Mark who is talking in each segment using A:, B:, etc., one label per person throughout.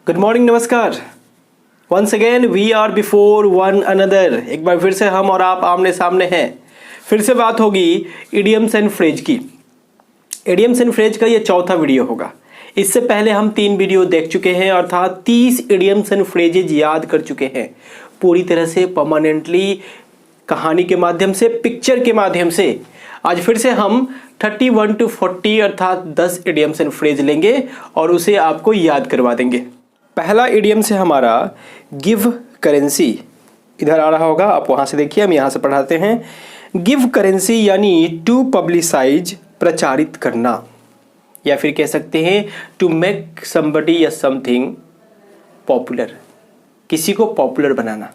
A: Good morning, नमस्कार। Once again we are before one another. एक बार फिर से हम और आप आमने सामने हैं। फिर से बात होगी इडियम्स एंड फ्रेज की। इडियम्स एंड फ्रेज का ये चौथा वीडियो होगा। इससे पहले हम 3 वीडियो देख चुके हैं, अर्थात 30 इडियम्स एंड फ्रेजेज याद कर चुके हैं पूरी तरह से, परमानेंटली, कहानी के माध्यम से, पिक्चर के माध्यम से। आज फिर से हम 31 to 40 अर्थात 10 इडियम्स एंड फ्रेज लेंगे और उसे आपको याद करवा देंगे। पहला इडियम से हमारा गिव करेंसी, इधर आ रहा होगा, आप वहां से देखिए, हम यहां से पढ़ाते हैं। गिव करेंसी यानी टू पब्लिसाइज, प्रचारित करना, या फिर कह सकते हैं टू मेक समबडी या समथिंग पॉपुलर, किसी को पॉपुलर बनाना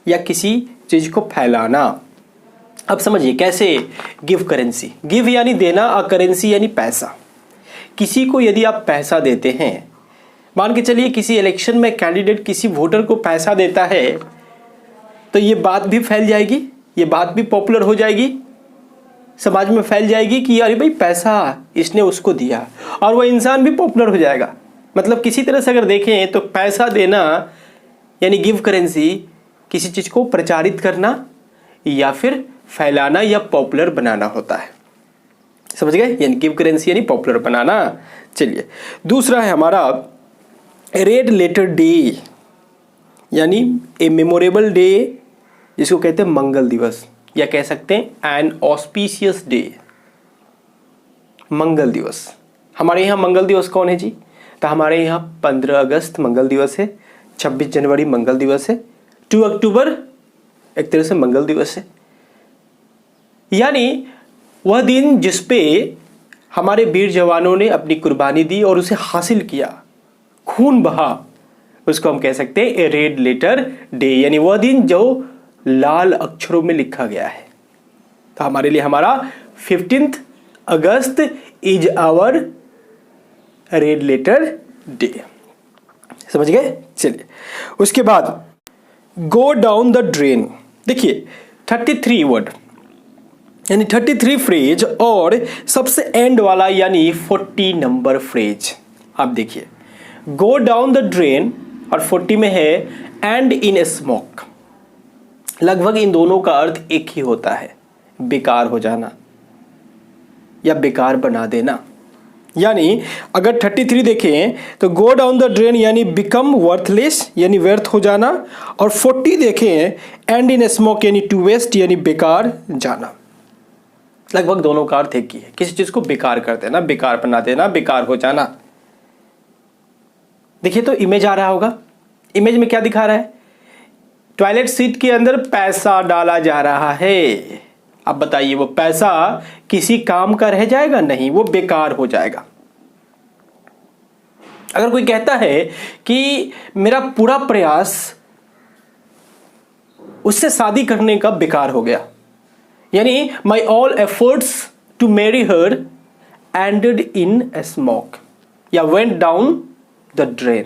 A: या किसी चीज को फैलाना। अब समझिए कैसे गिव करेंसी। गिव यानी देना, करेंसी यानी पैसा। किसी को यदि आप पैसा देते हैं, मान के चलिए किसी इलेक्शन में कैंडिडेट किसी वोटर को पैसा देता है, तो ये बात भी फैल जाएगी, ये बात भी पॉपुलर हो जाएगी, समाज में फैल जाएगी कि अरे भाई पैसा इसने उसको दिया, और वो इंसान भी पॉपुलर हो जाएगा। मतलब किसी तरह से अगर देखें तो पैसा देना यानी गिव करेंसी, किसी चीज को प्रचारित करना या फिर फैलाना या पॉपुलर बनाना होता है। समझ गए? यानी गिव करेंसी यानी पॉपुलर बनाना। चलिए, दूसरा है हमारा रेड लेटर डे, यानी ए मेमोरेबल डे, जिसको कहते हैं मंगल दिवस, या कह सकते हैं एन ऑस्पिशियस डे, मंगल दिवस। हमारे यहाँ मंगल दिवस कौन है जी? तो हमारे यहाँ 15 अगस्त मंगल दिवस है, 26 जनवरी मंगल दिवस है, 2 अक्टूबर एक तरह से मंगल दिवस है। यानी वह दिन जिसपे हमारे वीर जवानों ने अपनी कुर्बानी दी और उसे हासिल किया, खून बहा, उसको हम कह सकते हैं ए रेड लेटर डे, यानी वह दिन जो लाल अक्षरों में लिखा गया है। तो हमारे लिए हमारा 15 अगस्त is our red letter day. समझ गए? चलिए, उसके बाद गो डाउन द ड्रेन। देखिए 33 वर्ड यानी 33 फ्रेज और सबसे एंड वाला यानी 40 नंबर फ्रेज। आप देखिए, गो डाउन द ड्रेन और 40 में है एंड इन स्मोक। लगभग इन दोनों का अर्थ एक ही होता है, बेकार हो जाना या बेकार बना देना। यानी अगर 33 देखें तो गो डाउन द ड्रेन यानी बिकम वर्थलेस यानी व्यर्थ हो जाना, और 40 देखें एंड इन स्मोक यानी टू वेस्ट यानी बेकार जाना। लगभग दोनों का अर्थ एक ही है, किसी चीज को बेकार कर देना, बेकार बना देना, बेकार हो जाना। देखिए तो इमेज आ रहा होगा, इमेज में क्या दिखा रहा है? टॉयलेट सीट के अंदर पैसा डाला जा रहा है। अब बताइए वो पैसा किसी काम का रह जाएगा? नहीं, वो बेकार हो जाएगा। अगर कोई कहता है कि मेरा पूरा प्रयास उससे शादी करने का बेकार हो गया, यानी my all efforts to marry her ended in smoke या वेंट डाउन द ड्रेन,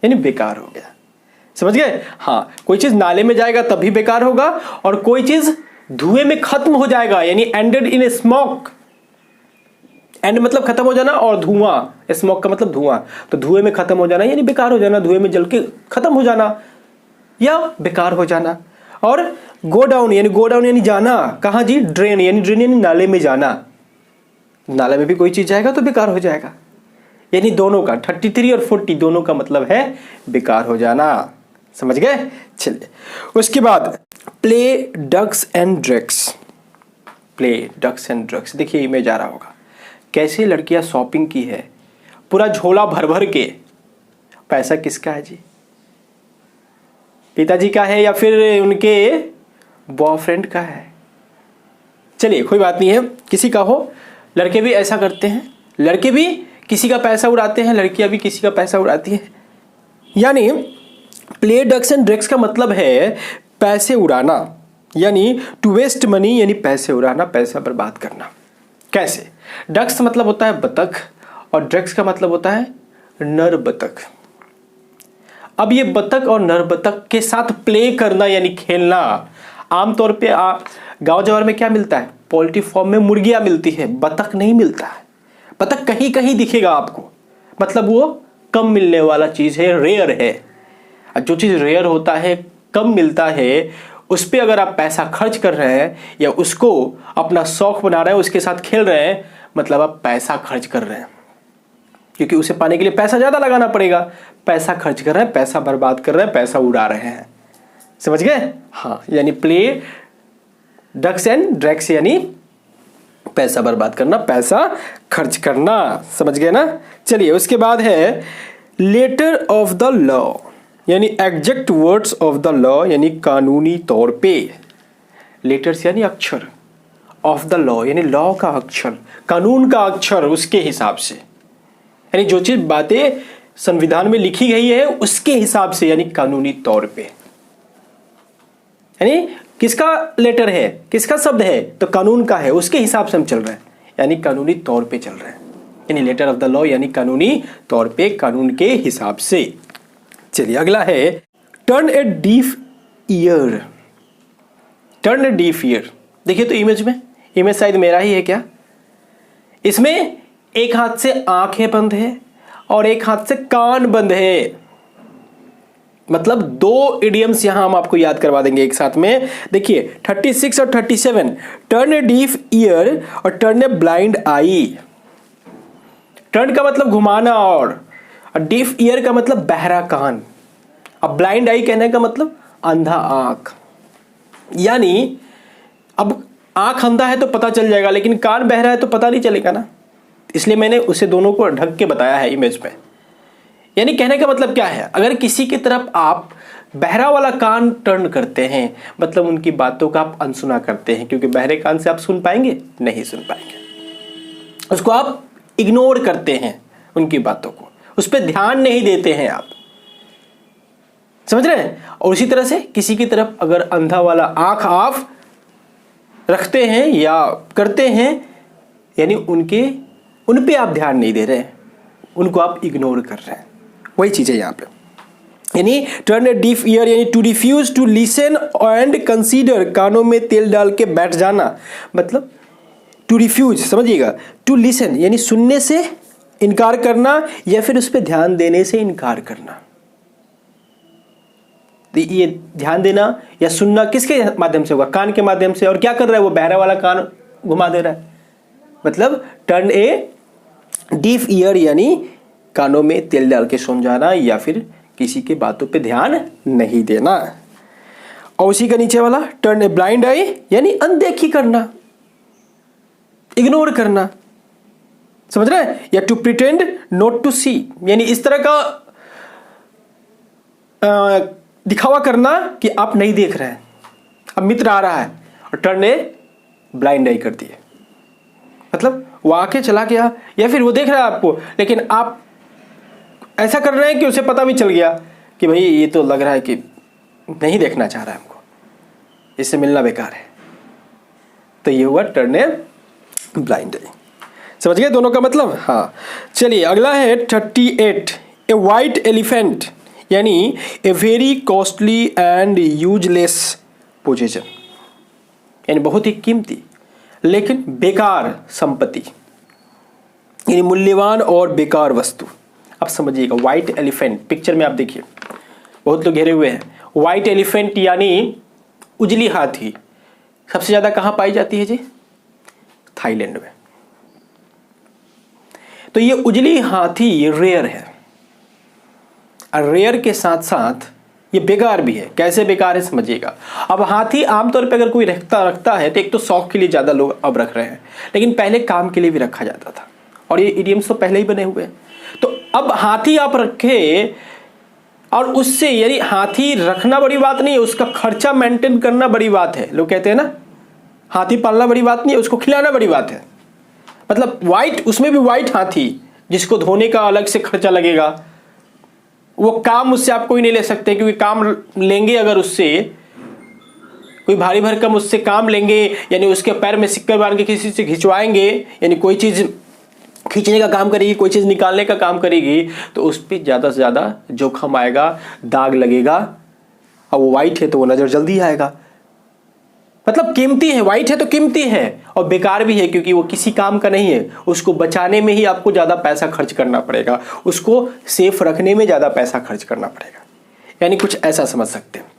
A: यानी बेकार हो गया। समझ गए? हाँ, कोई चीज नाले में जाएगा तभी बेकार होगा, और कोई चीज धुएं में खत्म हो जाएगा यानी एंडेड इन स्मोक। एंड मतलब खत्म हो जाना, और धुआं, स्मोक का मतलब धुआं, तो धुएं में खत्म हो जाना यानी बेकार हो जाना, धुएं में जल के खत्म हो जाना या बेकार हो जाना। और गो डाउन यानी जाना, कहाँ जी? ड्रेन यानी नाले में जाना। नाले में भी कोई चीज जाएगा तो बेकार हो जाएगा। यानी दोनों का 33 और 40 दोनों का मतलब है बेकार हो जाना। समझ गए? चलिए, उसके बाद play ducks and drakes. Play ducks and drakes, देखिए इमेज आ रहा होगा, कैसे लड़कियां शॉपिंग की है, पूरा झोला भर भर के। पैसा किसका है जी? पिताजी का है या फिर उनके बॉयफ्रेंड का है? चलिए कोई बात नहीं है, किसी का हो। लड़के भी ऐसा करते हैं, लड़के भी किसी का पैसा उड़ाते हैं, लड़कियां भी किसी का पैसा उड़ाती हैं। यानी प्ले डक्स एंड ड्रग्स का मतलब है पैसे उड़ाना, यानी टू वेस्ट मनी यानी पैसे उड़ाना, पैसा बर्बाद करना। कैसे? डक्स मतलब होता है बतख और ड्रग्स का मतलब होता है नर बतख। अब ये बतख और नर बतख के साथ प्ले करना यानी खेलना। आमतौर पे गांव जवार में क्या मिलता है? पोल्ट्री फार्म में मुर्गियां मिलती है, बतख नहीं मिलता है। बतख कहीं कहीं दिखेगा आपको, मतलब वो कम मिलने वाला चीज़ है, रेयर है। और जो चीज़ रेयर होता है, कम मिलता है, उस पर अगर आप पैसा खर्च कर रहे हैं या उसको अपना शौक बना रहे हैं, उसके साथ खेल रहे हैं, मतलब आप पैसा खर्च कर रहे हैं, क्योंकि उसे पाने के लिए पैसा ज़्यादा लगाना पड़ेगा। पैसा खर्च कर रहे हैं, पैसा बर्बाद कर रहे हैं, पैसा उड़ा रहे हैं। समझ गए? हाँ, यानी प्ले डक्स एंड ड्रैग्स, यानी पैसा बर्बाद करना, पैसा खर्च करना। समझ गए ना? चलिए, उसके बाद है लेटर ऑफ द लॉ, यानी exact words of the law, यानी कानूनी तौर पे। लेटर्स यानी अक्षर, ऑफ द लॉ यानी लॉ का अक्षर, कानून का अक्षर, उसके हिसाब से, यानी जो चीज बातें संविधान में लिखी गई है उसके हिसाब से, यानी कानूनी तौर पे। यानी किसका लेटर है, किसका शब्द है, तो कानून का है, उसके हिसाब से हम चल रहे हैं, यानी कानूनी तौर पे चल रहे हैं। यानी लेटर ऑफ द लॉ यानी कानूनी तौर पे, कानून के हिसाब से। चलिए, अगला है turn a deaf year. Turn a deaf year, देखिए तो इमेज में, इमेज शायद मेरा ही है क्या? इसमें एक हाथ से आंखें बंद है और एक हाथ से कान बंद है। मतलब दो इडियम्स यहां हम आपको याद करवा देंगे एक साथ में। देखिए 36 और 37, टर्न ए डीफ ईयर और turn a blind I. Turn का मतलब घुमाना और डीफ ईयर का मतलब बहरा कान। अब ब्लाइंड आई कहने का मतलब अंधा आंख। यानी अब आंख अंधा है तो पता चल जाएगा, लेकिन कान बहरा है तो पता नहीं चलेगा ना, इसलिए मैंने उसे दोनों को ढक के बताया है इमेज में। यानी कहने का मतलब क्या है, अगर किसी की तरफ आप बहरा वाला कान टर्न करते हैं, मतलब उनकी बातों का आप अनसुना करते हैं, क्योंकि बहरे कान से आप सुन पाएंगे? नहीं सुन पाएंगे। उसको आप इग्नोर करते हैं, उनकी बातों को, उस पर ध्यान नहीं देते हैं आप। समझ रहे हैं? और उसी तरह से किसी की तरफ अगर अंधा वाला आंख आप रखते हैं या करते हैं, यानी उन पे आप ध्यान नहीं दे रहे हैं, उनको आप इग्नोर कर रहे हैं। वही चीज है यहाँ पे। यानी टर्न ए डीफ ईयर यानी to refuse to listen and consider, कानों में तेल डाल के बैठ जाना। मतलब टू रिफ्यूज, समझिएगा, टू लिसन यानी सुनने से इनकार करना या फिर उस पर ध्यान देने से इनकार करना। तो ये ध्यान देना या सुनना किसके माध्यम से होगा? कान के माध्यम से। और क्या कर रहा है वो? बहरा वाला कान घुमा दे रहा है। मतलब टर्न ए डीफ ईयर यानी कानों में तेल डाल के सुन जाना या फिर किसी के बातों पे ध्यान नहीं देना। और उसी का नीचे वाला टर्न ए ब्लाइंड आई यानी अनदेखी करना, इग्नोर करना। समझ रहे हैं? या टू प्रिटेंड नॉट टू सी यानी इस तरह का दिखावा करना कि आप नहीं देख रहे हैं। अब मित्र आ रहा है और टर्न ए ब्लाइंड आई कर दिए, मतलब वो आके चला गया या फिर वो देख रहा है आपको, लेकिन आप ऐसा कर रहे हैं कि उसे पता भी चल गया कि भाई ये तो लग रहा है कि नहीं देखना चाह रहा है हमको, इससे मिलना बेकार है। तो ये हुआ टर्न ए ब्लाइंड आई। समझ गए दोनों का मतलब? हाँ। चलिए, अगला है 38, ए वाइट एलिफेंट यानी a very costly and useless position, यानी बहुत ही कीमती लेकिन बेकार संपत्ति, यानी मूल्यवान और बेकार वस्तु। अब समझिएगा, व्हाइट एलिफेंट पिक्चर में आप देखिए, बहुत लोग घेरे हुए हैं। व्हाइट एलिफेंट यानी उजली हाथी सबसे ज्यादा कहां पाई जाती है जी? थाईलैंड में। तो ये उजली हाथी ये रेयर है, और रेयर के साथ साथ ये बेकार भी है। कैसे बेकार है समझिएगा। अब हाथी आमतौर पे अगर कोई रखता है तो एक तो शौक के लिए ज्यादा लोग अब रख रहे हैं, लेकिन पहले काम के लिए भी रखा जाता था, और ये इडियम्स तो पहले ही बने हुए हैं। तो अब हाथी आप रखे और उससे, यानी हाथी रखना बड़ी बात नहीं है, उसका खर्चा मेंटेन करना बड़ी बात है। लोग कहते हैं ना, हाथी पालना बड़ी बात नहीं है, उसको खिलाना बड़ी बात है। मतलब व्हाइट, उसमें भी व्हाइट हाथी जिसको धोने का अलग से खर्चा लगेगा, वो काम उससे आप कोई नहीं ले सकते, क्योंकि काम लेंगे अगर उससे कोई भारी भरकम उससे काम लेंगे, यानी उसके पैर में सिक्कर बांध के किसी से खिंचवाएंगे, यानी कोई चीज खींचने का काम करेगी, कोई चीज निकालने का काम करेगी, तो उस पर ज्यादा से ज्यादा जोखम आएगा, दाग लगेगा। और वो व्हाइट है तो वो नजर जल्दी आएगा। मतलब कीमती है, वाइट है तो कीमती है, और बेकार भी है क्योंकि वो किसी काम का नहीं है। उसको बचाने में ही आपको ज़्यादा पैसा खर्च करना पड़ेगा, उसको सेफ रखने में ज़्यादा पैसा खर्च करना पड़ेगा, यानी कुछ ऐसा समझ सकते हैं।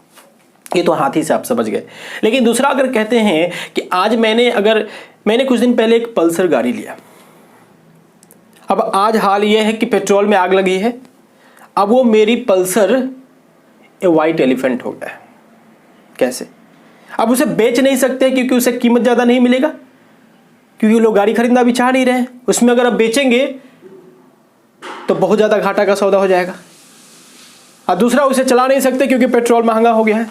A: ये तो हाथी से आप समझ गए। लेकिन दूसरा अगर कहते हैं कि आज मैंने कुछ दिन पहले एक पल्सर गाड़ी लिया, अब आज हाल ये है कि पेट्रोल में आग लगी है, अब वो मेरी पल्सर ए वाइट एलिफेंट हो गया है। कैसे? अब उसे बेच नहीं सकते क्योंकि उसे कीमत ज़्यादा नहीं मिलेगा, क्योंकि लोग गाड़ी खरीदना भी चाह नहीं रहे हैं। उसमें अगर आप बेचेंगे तो बहुत ज़्यादा घाटा का सौदा हो जाएगा। और दूसरा, उसे चला नहीं सकते क्योंकि पेट्रोल महंगा हो गया है।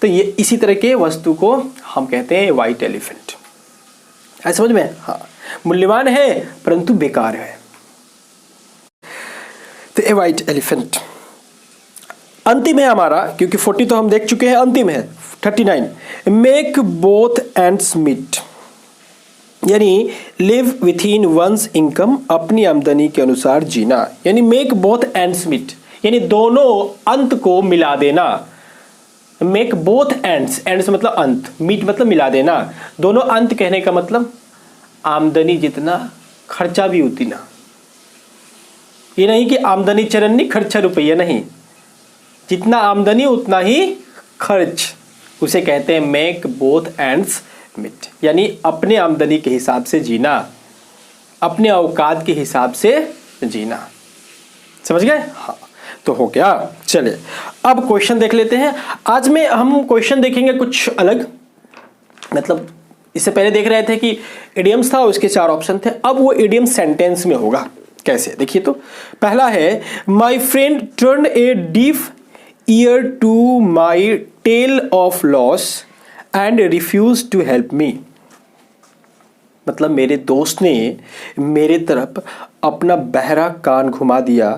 A: तो ये इसी तरह के वस्तु को हम कहते हैं वाइट एलिफेंट। है समझ में? हाँ, मूल्यवान है परंतु बेकार है, तो ए वाइट एलिफेंट। अंतिम है हमारा, क्योंकि 40 तो हम देख चुके हैं, अंतिम है 39। मेक बोथ एंड्स मीट, यानी live within one's income, अपनी आमदनी के अनुसार जीना। यानी मेक बोथ एंड्स मीट, यानी दोनों अंत को मिला देना। मेक बोथ एंड्स, एंड्स मतलब अंत, मीट मतलब मिला देना। दोनों अंत कहने का मतलब आमदनी जितना खर्चा भी उतना। ये नहीं कि आमदनी चरन्नी खर्चा रुपया, नहीं, जितना आमदनी उतना ही खर्च, उसे कहते हैं मेक बोथ एंड्स मीट, यानी अपने आमदनी के हिसाब से जीना, अपने औकात के हिसाब से जीना। समझ गए? हाँ, तो हो गया। चलिए अब क्वेश्चन देख लेते हैं। आज में हम क्वेश्चन देखेंगे कुछ अलग, मतलब इससे पहले देख रहे थे कि इडियम्स था, उसके 4 ऑप्शन थे, अब वो इडियम सेंटेंस में होगा। कैसे? देखिए, तो पहला है my friend turn a deaf ear to my tale of loss and refuse to help me. मतलब मेरे दोस्त ने मेरे तरफ अपना बहरा कान घुमा दिया।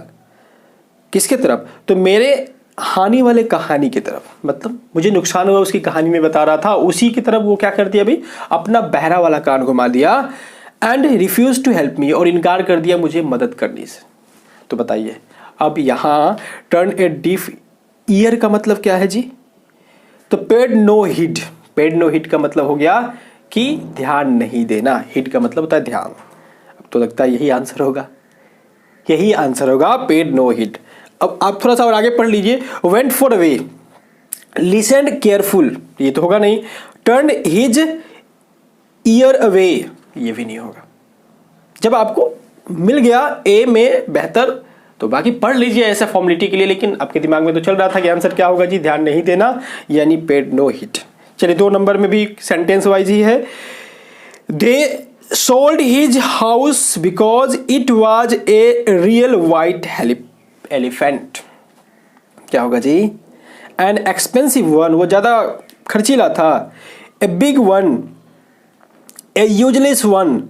A: किसके तरफ? तो मेरे हानि वाले कहानी की तरफ, मतलब मुझे नुकसान हुआ उसकी कहानी में बता रहा था, उसी की तरफ वो क्या कर दिया भाई, अपना बहरा वाला कान घुमा दिया। And refuse to help me, और इनकार कर दिया मुझे मदद करने से। तो बताइए, अब यहां टर्न ए डीफ ईयर का मतलब क्या है जी? तो paid no heed, paid no heed का मतलब हो गया कि ध्यान नहीं देना। हीड का मतलब होता है ध्यान। अब तो लगता है यही आंसर होगा, यही आंसर होगा, पेड नो हीड। अब आप थोड़ा सा और आगे पढ़ लीजिए, went for away, listen careful, ये तो होगा नहीं। टर्न हिज ईयर अवे, ये भी नहीं होगा। जब आपको मिल गया ए में बेहतर, तो बाकी पढ़ लीजिए ऐसा फॉर्मेलिटी के लिए, लेकिन आपके दिमाग में तो चल रहा था कि आंसर क्या होगा जी, ध्यान नहीं देना, यानी पेड नो हीड। चलिए 2 नंबर में भी सेंटेंस वाइज ही है। They sold his house because it was a real white elephant. क्या होगा जी? एन एक्सपेंसिव वन, वो ज्यादा खर्चीला था। A big one, a useless one,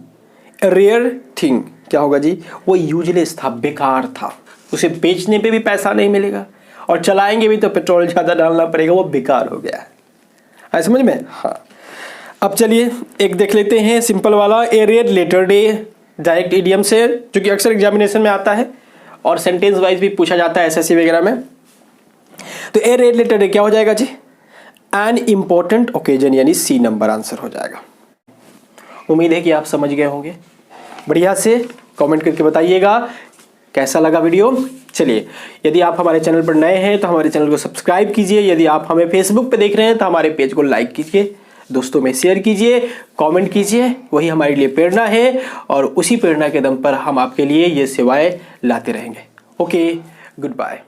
A: a rare thing. क्या होगा जी? वो यूजलेस था, बेकार था, उसे बेचने पे भी पैसा नहीं मिलेगा और चलाएंगे भी तो पेट्रोल ज्यादा डालना पड़ेगा, वो बेकार हो गया है। समझ में? हाँ। अब चलिए एक देख लेते हैं सिंपल वाला, a red letter day, direct idiom से, जो कि अक्सर एग्जामिनेशन में आता है और सेंटेंस वाइज भी पूछा जाता है एसएससी वगैरह में। तो ए रेड लेटर डे क्या हो जाएगा जी? एन इंपॉर्टेंट ओकेजन, यानी सी नंबर आंसर हो जाएगा। उम्मीद है कि आप समझ गए होंगे। बढ़िया से कमेंट करके बताइएगा कैसा लगा वीडियो। चलिए, यदि आप हमारे चैनल पर नए हैं तो हमारे चैनल को सब्सक्राइब कीजिए। यदि आप हमें फेसबुक पे देख रहे हैं तो हमारे पेज को लाइक कीजिए, दोस्तों में शेयर कीजिए, कमेंट कीजिए, वही हमारे लिए प्रेरणा है और उसी प्रेरणा के दम पर हम आपके लिए ये सेवाएं लाते रहेंगे। Okay, good bye.